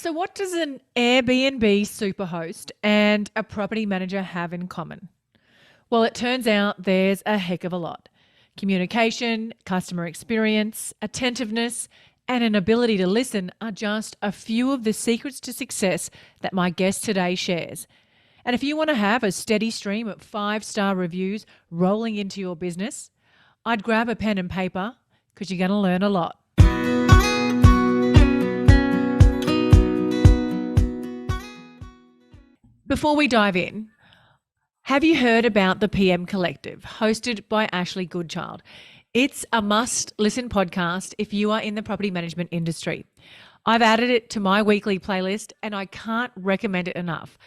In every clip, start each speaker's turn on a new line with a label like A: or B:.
A: So, what does an Airbnb superhost and a property manager have in common? Well, it turns out there's a heck of a lot. Communication, customer experience, attentiveness, and an ability to listen are just a few of the secrets to success that my guest today shares. And if you want to have a steady stream of 5-star reviews rolling into your business, I'd grab a pen and paper because you're going to learn a lot. Before we dive in, have you heard about the PM Collective, hosted by Ashley Goodchild? It's a must-listen podcast if you are in the property management industry. I've added it to my weekly playlist and I can't recommend it enough.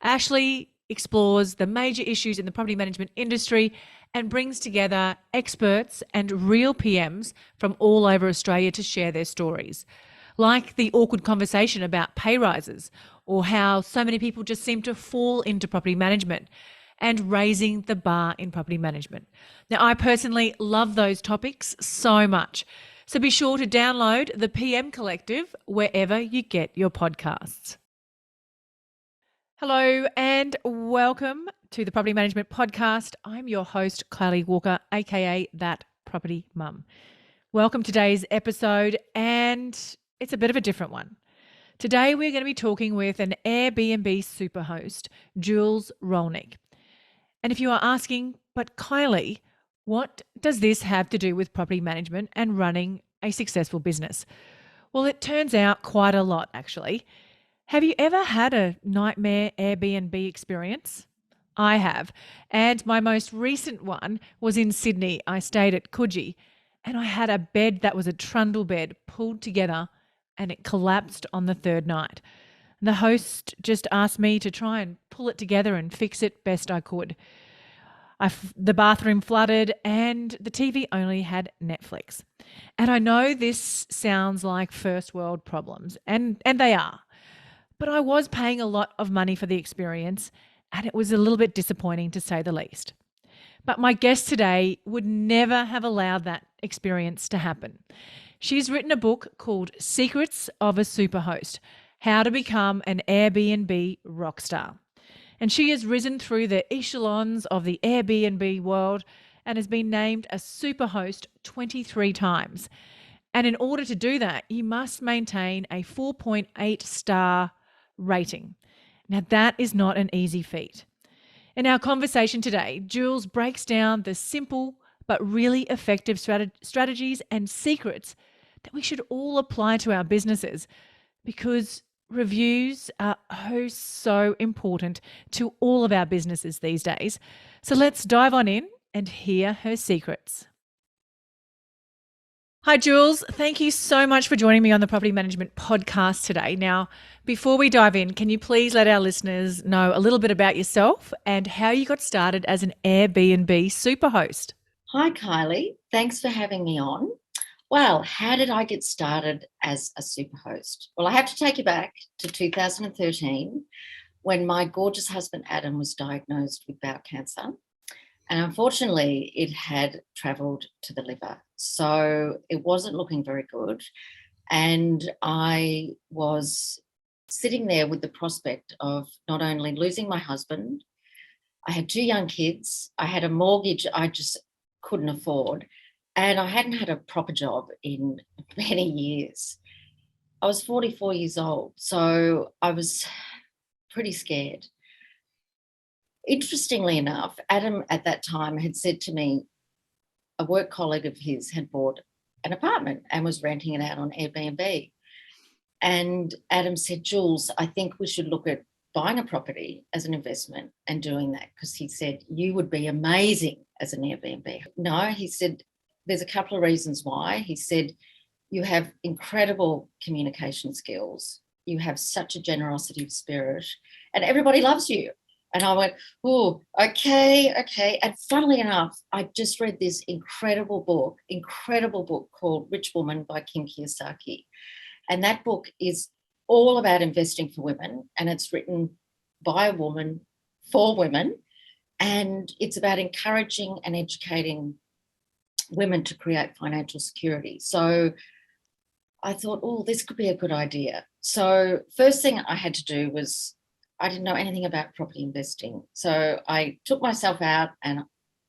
A: Ashley explores the major issues in the property management industry and brings together experts and real PMs from all over Australia to share their stories, like the awkward conversation about pay rises or how so many people just seem to fall into property management and raising the bar in property management. Now, I personally love those topics so much. So be sure to download the PM Collective wherever you get your podcasts. Hello and welcome to the Property Management Podcast. I'm your host, Kylie Walker, aka That Property Mum. Welcome to today's episode, and it's a bit of a different one. Today, we're going to be talking with an Airbnb Superhost, Juls Rollnik. And if you are asking, but Kylie, what does this have to do with property management and running a successful business? Well, it turns out quite a lot, actually. Have you ever had a nightmare Airbnb experience? I have. And my most recent one was in Sydney. I stayed at Coogee and I had a bed that was a trundle bed pulled together and it collapsed on the third night. The host just asked me to try and pull it together and fix it best I could. The bathroom flooded and the TV only had Netflix. And I know this sounds like first world problems, and they are. But I was paying a lot of money for the experience and it was a little bit disappointing to say the least. But my guest today would never have allowed that experience to happen. She's written a book called Secrets of a Superhost: How to Become an Airbnb Rockstar. And she has risen through the echelons of the Airbnb world and has been named a Superhost 23 times. And in order to do that, you must maintain a 4.8 star rating. Now, that is not an easy feat. In our conversation today, Jules breaks down the simple but really effective strategies and secrets that we should all apply to our businesses, because reviews are oh so important to all of our businesses these days. So let's dive on in and hear her secrets. Hi, Jules. Thank you so much for joining me on the Property Management Podcast today. Now, before we dive in, can you please let our listeners know a little bit about yourself and how you got started as an Airbnb superhost?
B: Hi, Kylie. Thanks for having me on. Well, how did I get started as a superhost? Well, I have to take you back to 2013 when my gorgeous husband Adam was diagnosed with bowel cancer. And unfortunately, it had travelled to the liver. So it wasn't looking very good. And I was sitting there with the prospect of not only losing my husband, I had 2 young kids, I had a mortgage I just couldn't afford, and I hadn't had a proper job in many years. I was 44 years old, so I was pretty scared. Interestingly enough, Adam at that time had said to me, a work colleague of his had bought an apartment and was renting it out on Airbnb. And Adam said, Jules, I think we should look at buying a property as an investment and doing that, because he said, you would be amazing as an Airbnb. No, he said, there's a couple of reasons why. He said, you have incredible communication skills. You have such a generosity of spirit and everybody loves you. And I went, oh, okay. And funnily enough, I just read this incredible book called Rich Woman by Kim Kiyosaki. And that book is all about investing for women, and it's written by a woman for women. And it's about encouraging and educating women to create financial security. So I thought, oh, this could be a good idea. So first thing I had to do was, I didn't know anything about property investing. So I took myself out and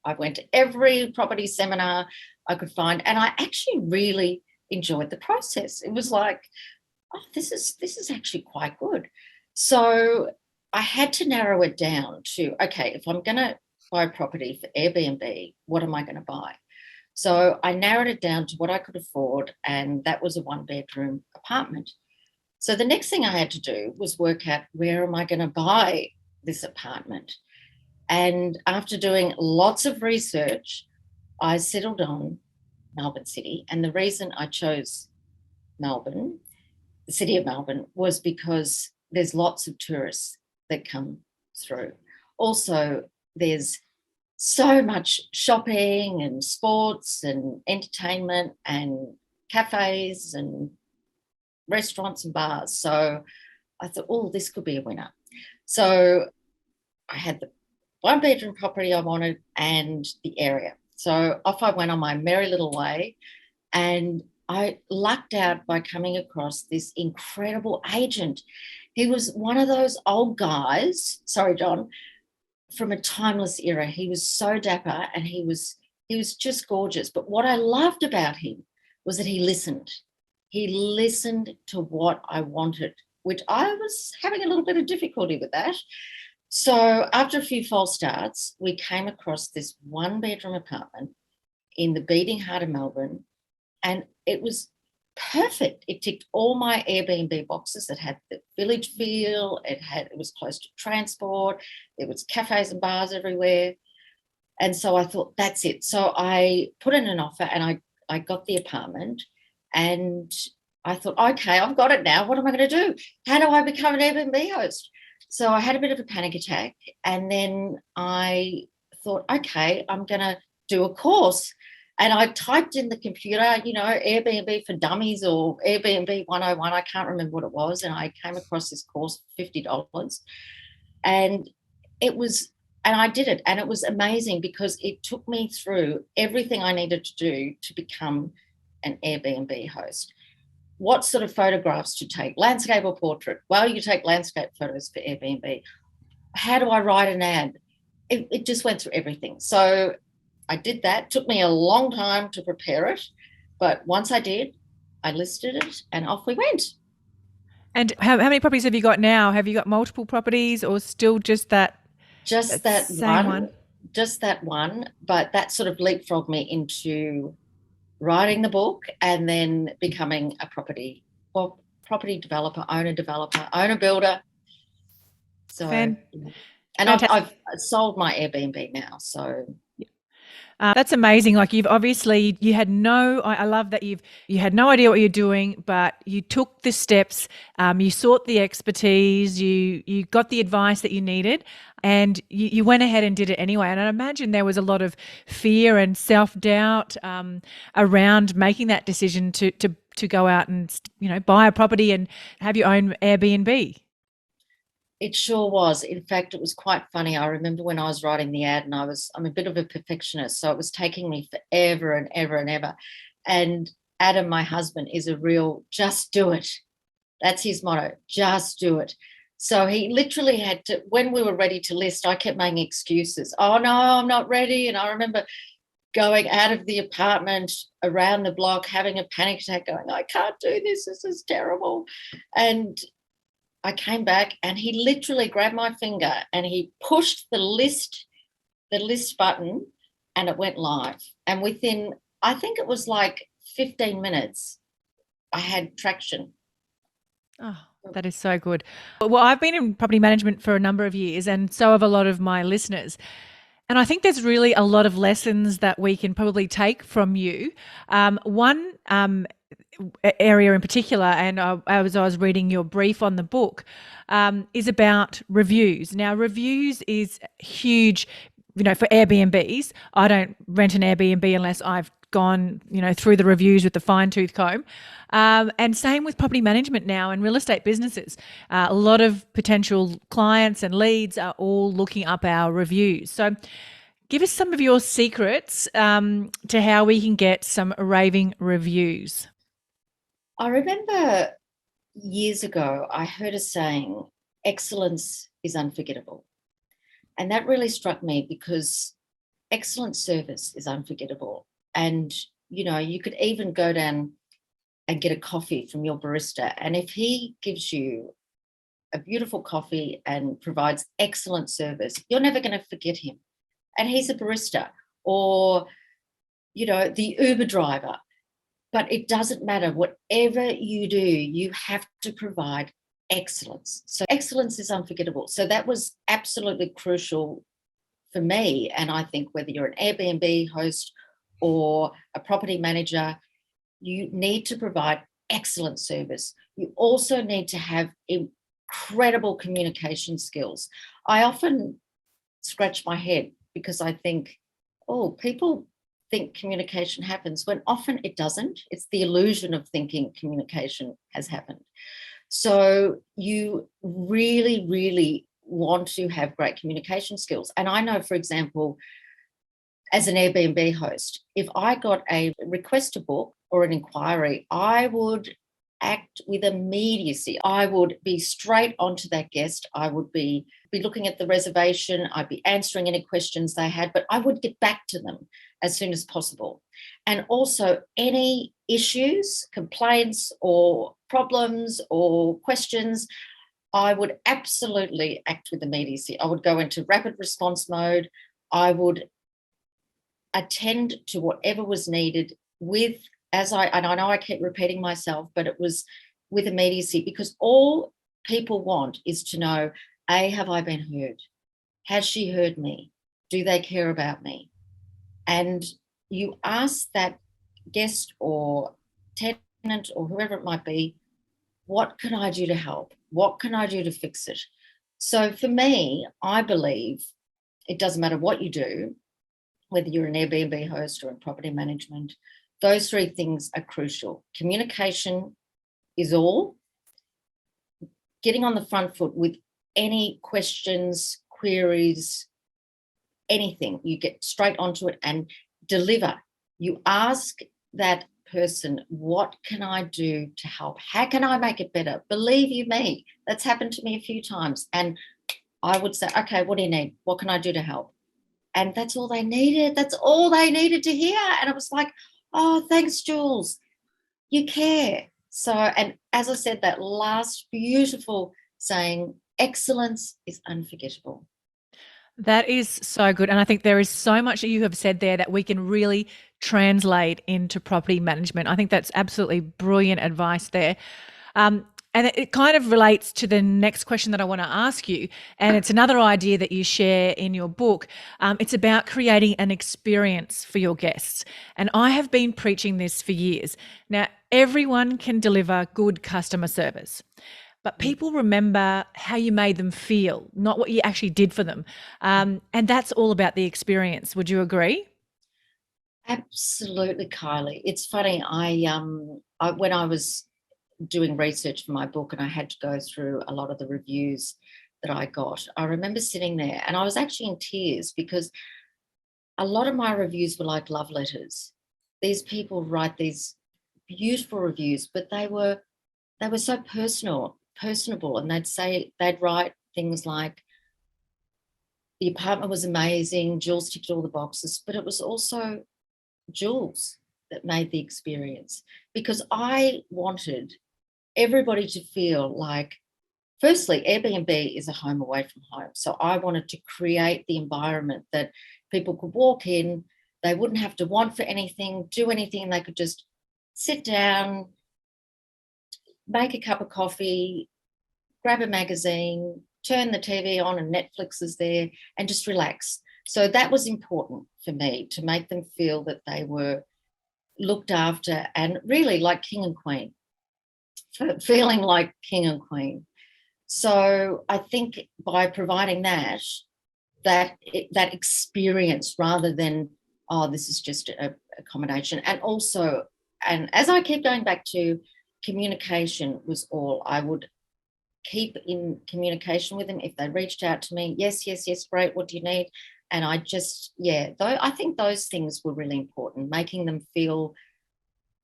B: I went to every property seminar I could find. And I actually really enjoyed the process. It was like, oh, this is actually quite good. So I had to narrow it down to, okay, if I'm going to buy a property for Airbnb, what am I going to buy? So I narrowed it down to what I could afford, and that was a 1-bedroom apartment. So the next thing I had to do was work out, where am I going to buy this apartment? And after doing lots of research, I settled on Melbourne City. And the reason I chose Melbourne, the city of Melbourne, was because there's lots of tourists that come through. Also, there's so much shopping and sports and entertainment and cafes and restaurants and bars. So I thought, oh, this could be a winner. So I had the 1-bedroom property I wanted and the area. So off I went on my merry little way, and I lucked out by coming across this incredible agent. He was one of those old guys, sorry, John, from a timeless era. He was so dapper and he was just gorgeous. But what I loved about him was that he listened. He listened to what I wanted, which I was having a little bit of difficulty with that. So after a few false starts, we came across this 1-bedroom apartment in the beating heart of Melbourne, and it was perfect. It ticked all my Airbnb boxes. It had the village feel. It was close to transport. There was cafes and bars everywhere. And so I thought, that's it. So I put in an offer and I got the apartment, and I thought, okay, I've got it now. What am I going to do? How do I become an Airbnb host? So I had a bit of a panic attack, and then I thought, okay, I'm going to do a course. And I typed in the computer, Airbnb for Dummies or Airbnb 101. I can't remember what it was. And I came across this course for $50. And I did it. And it was amazing because it took me through everything I needed to do to become an Airbnb host. What sort of photographs to take, landscape or portrait? Well, you take landscape photos for Airbnb. How do I write an ad? It just went through everything. So I did that. It took me a long time to prepare it. But once I did, I listed it and off we went.
A: And how many properties have you got now? Have you got multiple properties or still just that?
B: Just that
A: same one?
B: Just that one. But that sort of leapfrogged me into writing the book and then becoming a property developer, owner builder. So, and I've sold my Airbnb now. So
A: that's amazing. Like you had I love that you had no idea what you're doing, but you took the steps, you sought the expertise, you got the advice that you needed, and you went ahead and did it anyway. And I imagine there was a lot of fear and self-doubt around making that decision to go out and, buy a property and have your own Airbnb.
B: It sure was. In fact, it was quite funny. I remember when I was writing the ad, and I'm a bit of a perfectionist, so it was taking me forever and ever and ever. And Adam, my husband, is a real just do it. That's his motto, just do it. So he literally had to, when we were ready to list, I kept making excuses. Oh, no, I'm not ready. And I remember going out of the apartment around the block, having a panic attack, going, I can't do this. This is terrible. And I came back and he literally grabbed my finger and he pushed the list button, and it went live. And within, I think it was like 15 minutes, I had traction.
A: Oh, that is so good. Well, I've been in property management for a number of years, and so have a lot of my listeners. And I think there's really a lot of lessons that we can probably take from you. One area in particular, and as I was reading your brief on the book, is about reviews. Now, reviews is huge, for Airbnbs. I don't rent an Airbnb unless I've gone, through the reviews with the fine-tooth comb. And same with property management now and real estate businesses. A lot of potential clients and leads are all looking up our reviews. So give us some of your secrets to how we can get some raving reviews.
B: I remember years ago, I heard a saying, excellence is unforgettable. And that really struck me because excellent service is unforgettable. And, you could even go down and get a coffee from your barista. And if he gives you a beautiful coffee and provides excellent service, you're never going to forget him. And he's a barista or, the Uber driver. But it doesn't matter. Whatever you do, you have to provide excellence. So excellence is unforgettable. So that was absolutely crucial for me. And I think whether you're an Airbnb host or a property manager, you need to provide excellent service. You also need to have incredible communication skills. I often scratch my head because I think, people think communication happens when often it doesn't. It's the illusion of thinking communication has happened. So you really, really want to have great communication skills. And I know, for example, as an Airbnb host, if I got a request to book or an inquiry, I would act with immediacy. I would be straight onto that guest. I would be looking at the reservation. I'd be answering any questions they had, but I would get back to them as soon as possible. And also any issues, complaints or problems or questions, I would absolutely act with immediacy. I would go into rapid response mode. I would attend to whatever was needed and I know I keep repeating myself, but it was with immediacy, because all people want is to know, A, have I been heard? Has she heard me? Do they care about me? And you ask that guest or tenant or whoever it might be, what can I do to help? What can I do to fix it? So for me, I believe it doesn't matter what you do, whether you're an Airbnb host or in property management, those three things are crucial. Communication is all. Getting on the front foot with any questions, queries, anything, you get straight onto it and deliver. You ask that person, what can I do to help? How can I make it better? Believe you me, that's happened to me a few times. And I would say, okay, what do you need? What can I do to help? And that's all they needed. That's all they needed to hear. And I was like, oh, thanks, Jules. You care. So, and as I said, that last beautiful saying, excellence is unforgettable.
A: That is so good. And I think there is so much that you have said there that we can really translate into property management. I think that's absolutely brilliant advice there. And it kind of relates to the next question that I want to ask you. And it's another idea that you share in your book. It's about creating an experience for your guests. And I have been preaching this for years. Now, everyone can deliver good customer service, but people remember how you made them feel, not what you actually did for them. And that's all about the experience. Would you agree?
B: Absolutely, Kylie. It's funny. When I was doing research for my book and I had to go through a lot of the reviews that I got, I remember sitting there and I was actually in tears because a lot of my reviews were like love letters. These people write these beautiful reviews, but they were so personable, and they'd write things like, the apartment was amazing, Jules ticked all the boxes, but it was also Jules that made the experience, because I wanted everybody to feel like, firstly, Airbnb is a home away from home. So I wanted to create the environment that people could walk in, they wouldn't have to want for anything, do anything, they could just sit down, make a cup of coffee, grab a magazine, turn the TV on and Netflix is there, and just relax. So that was important for me, to make them feel that they were looked after and really like king and queen, feeling like king and queen. So I think by providing that experience, rather than, oh, this is just a accommodation. And also, and as I keep going back to, communication was all. I would keep in communication with them. If they reached out to me, yes, great, what do you need? And I just, I think those things were really important, making them feel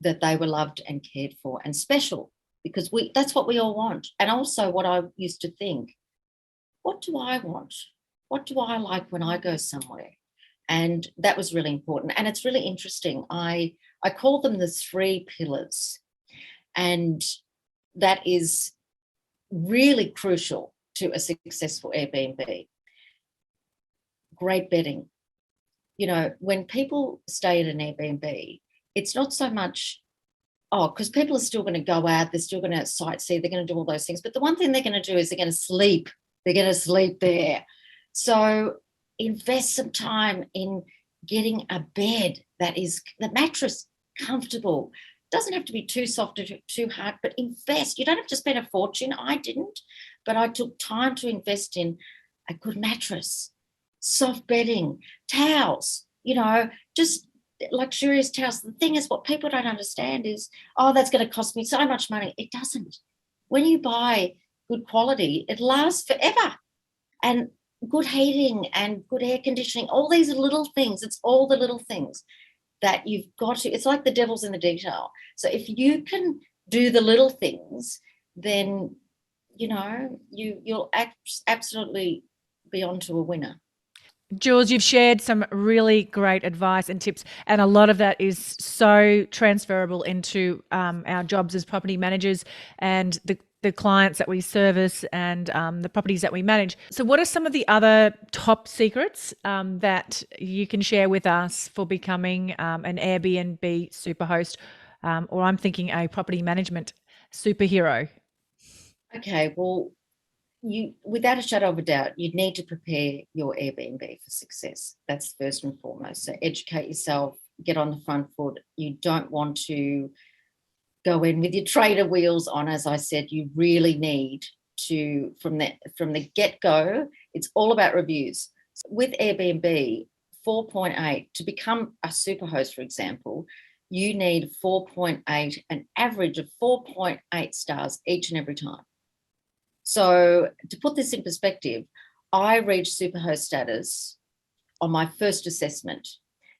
B: that they were loved and cared for and special. because that's what we all want. And also what I used to think, what do I want? What do I like when I go somewhere? And that was really important. And it's really interesting. I call them the 3 pillars. And that is really crucial to a successful Airbnb. Great bedding. You know, when people stay at an Airbnb, it's not so much, because people are still going to go out, they're still going to sightsee, they're going to do all those things. But the one thing they're going to do is they're going to sleep. They're going to sleep there. So invest some time in getting a bed that is the mattress comfortable. Doesn't have to be too soft or too hard, but invest. You don't have to spend a fortune. I didn't, but I took time to invest in a good mattress, soft bedding, towels, just luxurious towels. The thing is, what people don't understand is, that's going to cost me so much money. It doesn't. When you buy good quality, it lasts forever. And good heating and good air conditioning, all these little things, it's all the little things that you've got to, it's like the devil's in the detail. So if you can do the little things, then, you'll absolutely be onto a winner.
A: Jules, you've shared some really great advice and tips, and a lot of that is so transferable into our jobs as property managers and the clients that we service and the properties that we manage. So what are some of the other top secrets that you can share with us for becoming an Airbnb Superhost, or I'm thinking a property management superhero?
B: Okay, well, you, without a shadow of a doubt, you'd need to prepare your Airbnb for success. That's first and foremost. So educate yourself, get on the front foot. You don't want to go in with your trader wheels on. As I said, you really need to, from the get-go, it's all about reviews. So with Airbnb, 4.8, to become a superhost, for example, you need 4.8, an average of 4.8 stars each and every time. So to put this in perspective, I reached Superhost status on my first assessment.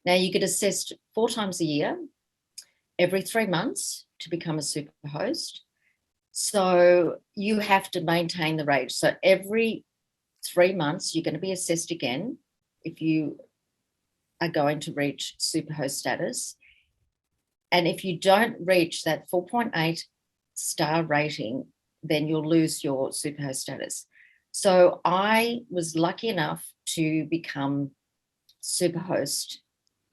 B: Now you get assessed 4 times a year, every 3 months to become a Superhost. So you have to maintain the rate. So every 3 months, you're going to be assessed again if you are going to reach Superhost status. And if you don't reach that 4.8 star rating, then you'll lose your Superhost status. So I was lucky enough to become Superhost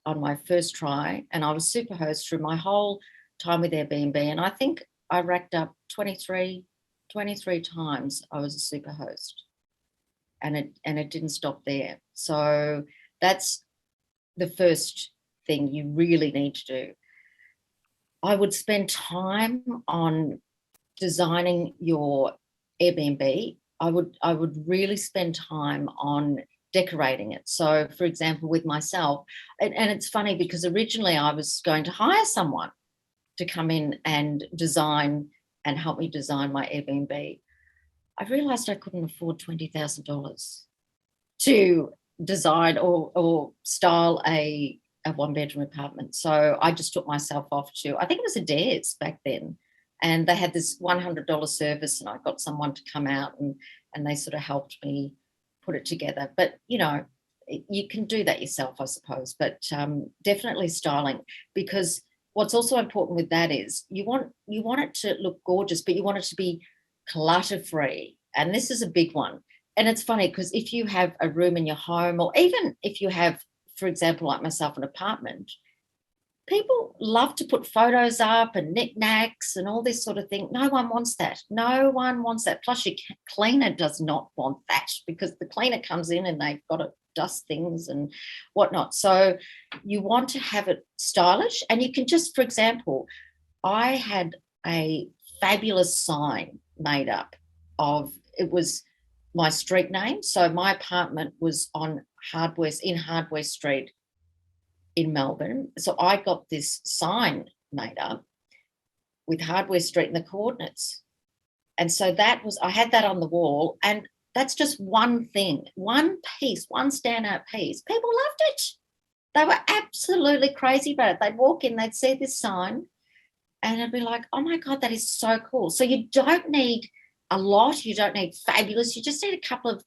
B: on my first try, and I was Superhost through my whole time with Airbnb, and I think I racked up 23 times I was a Superhost, and it didn't stop there. So that's the first thing you really need to do. I would spend time on designing your Airbnb. I would really spend time on decorating it. So for example, with myself, and it's funny because originally I was going to hire someone to come in and design and help me design my Airbnb. I realized I couldn't afford $20,000 to design or style a 1-bedroom apartment. So I just took myself off to, I think it was Adairs back then. And they had this $100 service, and I got someone to come out and they sort of helped me put it together. But, you can do that yourself, I suppose, but definitely styling, because what's also important with that is you want it to look gorgeous, but you want it to be clutter-free. And this is a big one. And it's funny because if you have a room in your home, or even if you have, for example, like myself, an apartment, people love to put photos up and knickknacks and all this sort of thing. No one wants that. No one wants that. Plus, your cleaner does not want that, because the cleaner comes in and they've got to dust things and whatnot. So you want to have it stylish. And you can just, for example, I had a fabulous sign made up of, it was my street name. So my apartment was in Hardware Street in Melbourne. So I got this sign made up with Hardware Street and the coordinates. And so I had that on the wall, and that's just one thing, one piece, one standout piece. People loved it. They were absolutely crazy about it. They'd walk in, they'd see this sign, And I'd be like, oh my God, that is so cool. So you don't need a lot. You don't need fabulous. You just need a couple of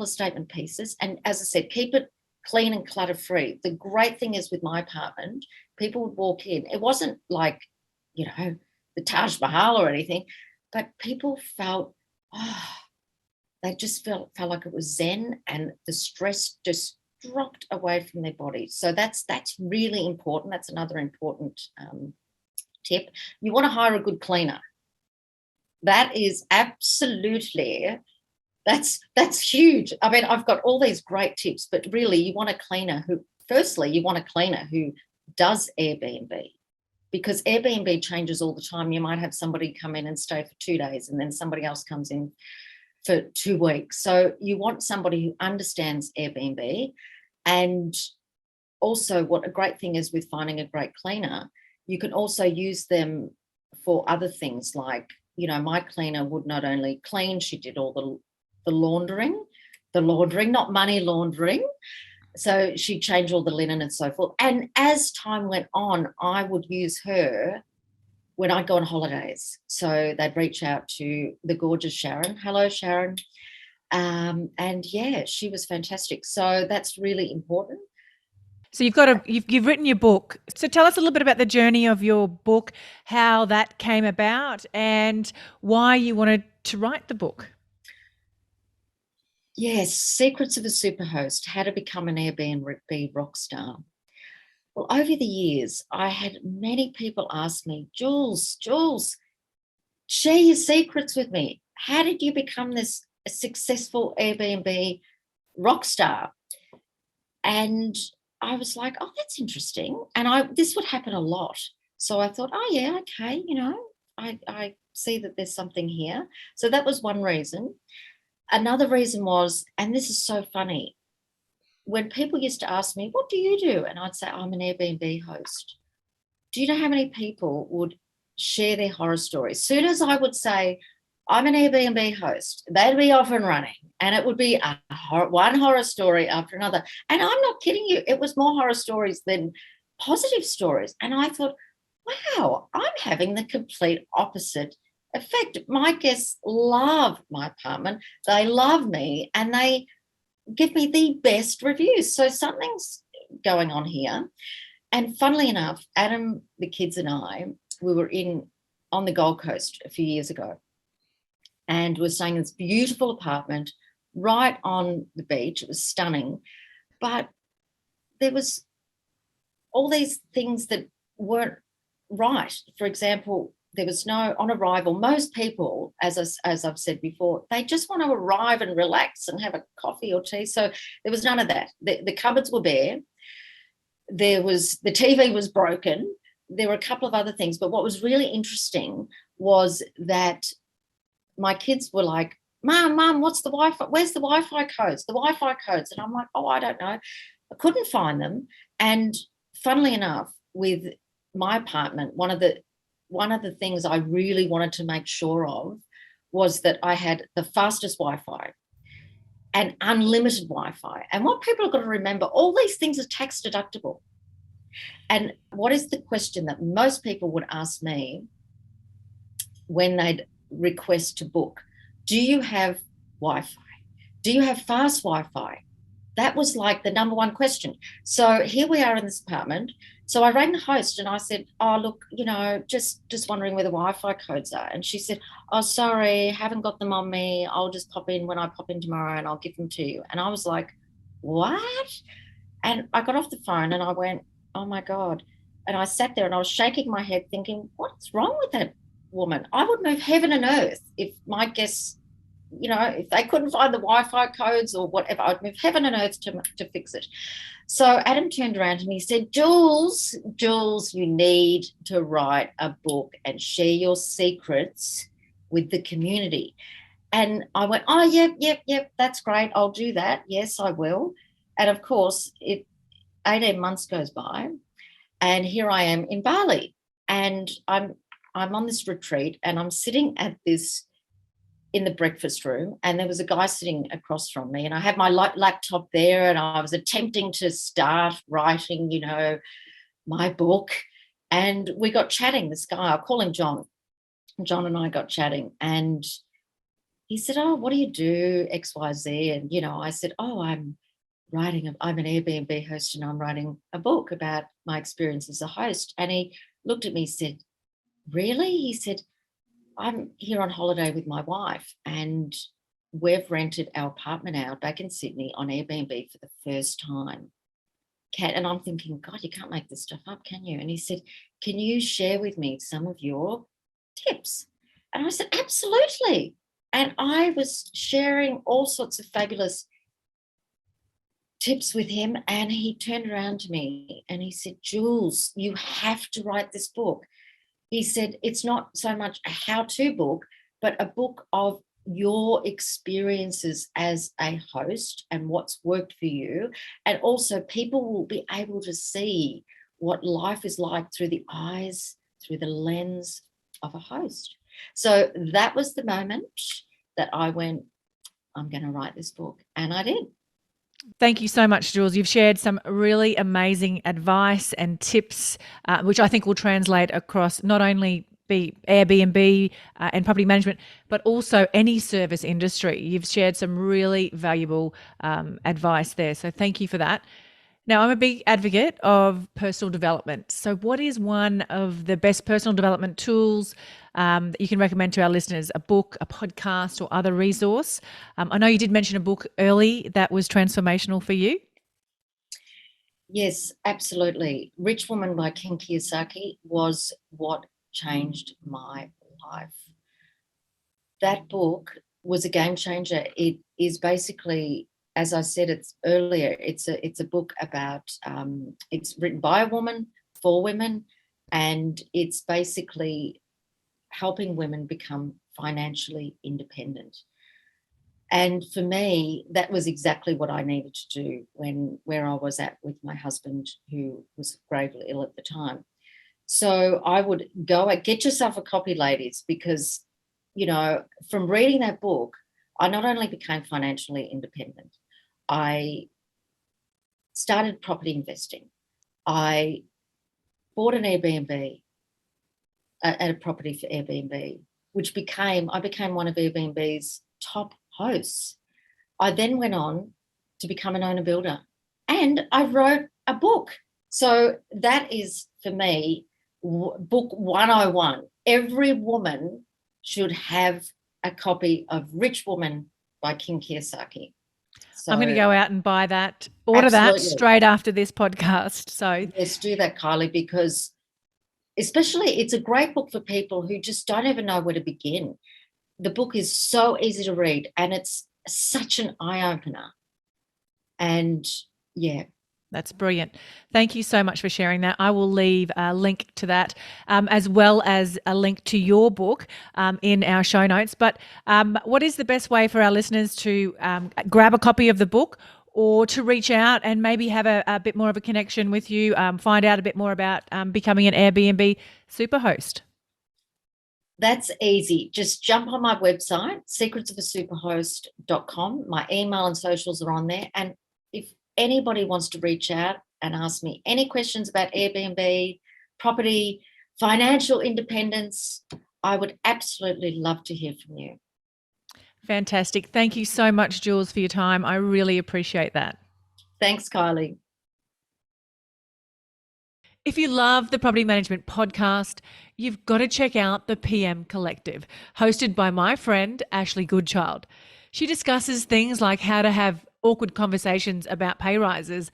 B: statement pieces. And as I said, keep it clean and clutter free. The great thing is with my apartment, people would walk in. It wasn't like, the Taj Mahal or anything, but people felt, they just felt like it was zen, and the stress just dropped away from their body. So that's really important. That's another important tip. You want to hire a good cleaner. That is absolutely, that's huge. I mean, I've got all these great tips, but really you want a cleaner who does Airbnb, because Airbnb changes all the time. You might have somebody come in and stay for 2 days, and then somebody else comes in for 2 weeks. So you want somebody who understands Airbnb. And also, what a great thing is with finding a great cleaner, you can also use them for other things. Like, my cleaner would not only clean, she did all the laundering, not money laundering. So she'd change all the linen and so forth. And as time went on, I would use her when I'd go on holidays. So they'd reach out to the gorgeous Sharon. Hello, Sharon. And yeah, she was fantastic. So that's really important.
A: So you've written your book. So tell us a little bit about the journey of your book, how that came about, and why you wanted to write the book.
B: Yes, Secrets of a Superhost, How to Become an Airbnb Rock Star. Well, over the years, I had many people ask me, Juls, share your secrets with me. How did you become this successful Airbnb rock star? And I was like, oh, that's interesting. And this would happen a lot. So I thought, oh, yeah, okay, I see that there's something here. So that was one reason. Another reason was, and this is so funny, when people used to ask me, what do you do? And I'd say, I'm an Airbnb host. Do you know how many people would share their horror stories? As soon as I would say, I'm an Airbnb host, they'd be off and running. And it would be one horror story after another. And I'm not kidding you. It was more horror stories than positive stories. And I thought, wow, I'm having the complete opposite effect. My guests love my apartment. They love me, and they give me the best reviews. So something's going on here. And funnily enough, Adam, the kids, and I, we were on the Gold Coast a few years ago, and we're staying in this beautiful apartment right on the beach. It was stunning, but there was all these things that weren't right. For example, there was no, on arrival, most people, as I've said before, they just want to arrive and relax and have a coffee or tea. So there was none of that. The cupboards were bare. The TV was broken. There were a couple of other things. But what was really interesting was that my kids were like, Mom, what's the Wi-Fi? Where's the Wi-Fi codes? The Wi-Fi codes. And I'm like, oh, I don't know. I couldn't find them. And funnily enough, with my apartment, one of the things I really wanted to make sure of was that I had the fastest Wi-Fi and unlimited Wi-Fi. And what people have got to remember, all these things are tax deductible. And what is the question that most people would ask me when they'd request to book? Do you have Wi-Fi? Do you have fast Wi-Fi? That was like the number one question. So here we are in this apartment. So I rang the host and I said, oh, look, just wondering where the Wi-Fi codes are. And she said, oh, sorry, haven't got them on me. I'll just pop in when I pop in tomorrow and I'll give them to you. And I was like, what? And I got off the phone and I went, oh my God. And I sat there and I was shaking my head thinking, what's wrong with that woman? I would move heaven and earth if my guests, if they couldn't find the Wi-Fi codes or whatever, I'd move heaven and earth to fix it. So Adam turned around and he said, Juls, you need to write a book and share your secrets with the community. And I went, oh, yep, that's great. I'll do that. Yes, I will. And of course, 18 months goes by and here I am in Bali, and I'm on this retreat and I'm sitting in the breakfast room, and there was a guy sitting across from me, and I had my laptop there and I was attempting to start writing, my book. And we got chatting, this guy, I'll call him John. John and I got chatting, and he said, oh, what do you do, X, Y, Z? And, I said, oh, I'm an Airbnb host, and I'm writing a book about my experience as a host. And he looked at me and said, really? He said, I'm here on holiday with my wife, and we've rented our apartment out back in Sydney on Airbnb for the first time. And I'm thinking, God, you can't make this stuff up, can you? And he said, can you share with me some of your tips? And I said, absolutely. And I was sharing all sorts of fabulous tips with him. And he turned around to me and he said, Juls, you have to write this book. He said, it's not so much a how-to book, but a book of your experiences as a host and what's worked for you. And also people will be able to see what life is like through the eyes, through the lens of a host. So that was the moment that I went, I'm going to write this book. And I did.
A: Thank you so much, Jules. You've shared some really amazing advice and tips, which I think will translate across not only be Airbnb and property management, but also any service industry. You've shared some really valuable advice there. So thank you for that. Now, I'm a big advocate of personal development. So what is one of the best personal development tools that you can recommend to our listeners? A book, a podcast, or other resource? I know you did mention a book early that was transformational for you.
B: Yes, absolutely. Rich Woman by Ken Kiyosaki was what changed my life. That book was a game changer. It is basically, as I said it's a book about, it's written by a woman for women, and it's basically helping women become financially independent. And for me, that was exactly what I needed to do where I was at with my husband, who was gravely ill at the time. So I would go, get yourself a copy, ladies, because, from reading that book, I not only became financially independent, I started property investing. I bought an Airbnb, a property for Airbnb, I became one of Airbnb's top hosts. I then went on to become an owner builder, and I wrote a book. So that is, for me, book 101. Every woman should have a copy of Rich Woman by Ken Kiyosaki. So,
A: I'm going to go out and buy that, order
B: absolutely.
A: that straight after this podcast. So
B: yes, do that, Kylie, because especially it's a great book for people who just don't even know where to begin. The book is so easy to read, and it's such an eye-opener. And yeah.
A: That's brilliant. Thank you so much for sharing that. I will leave a link to that, as well as a link to your book in our show notes. But what is the best way for our listeners to grab a copy of the book, or to reach out and maybe have a bit more of a connection with you, find out a bit more about becoming an Airbnb Superhost?
B: That's easy. Just jump on my website, secretsofasuperhost.com. My email and socials are on there. And if anybody wants to reach out and ask me any questions about Airbnb, property, financial independence, I would absolutely love to hear from you.
A: Fantastic. Thank you so much, Jules, for your time. I really appreciate that.
B: Thanks, Kylie.
A: If you love the Property Management Podcast, you've got to check out the PM Collective, hosted by my friend, Ashley Goodchild. She discusses things like how to have awkward conversations about pay rises,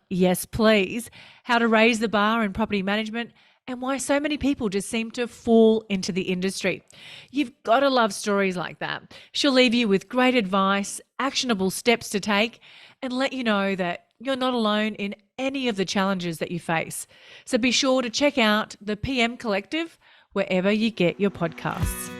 A: yes please, how to raise the bar in property management, and why so many people just seem to fall into the industry. You've got to love stories like that. She'll leave you with great advice, actionable steps to take, and let you know that you're not alone in any of the challenges that you face. So be sure to check out the PM Collective wherever you get your podcasts.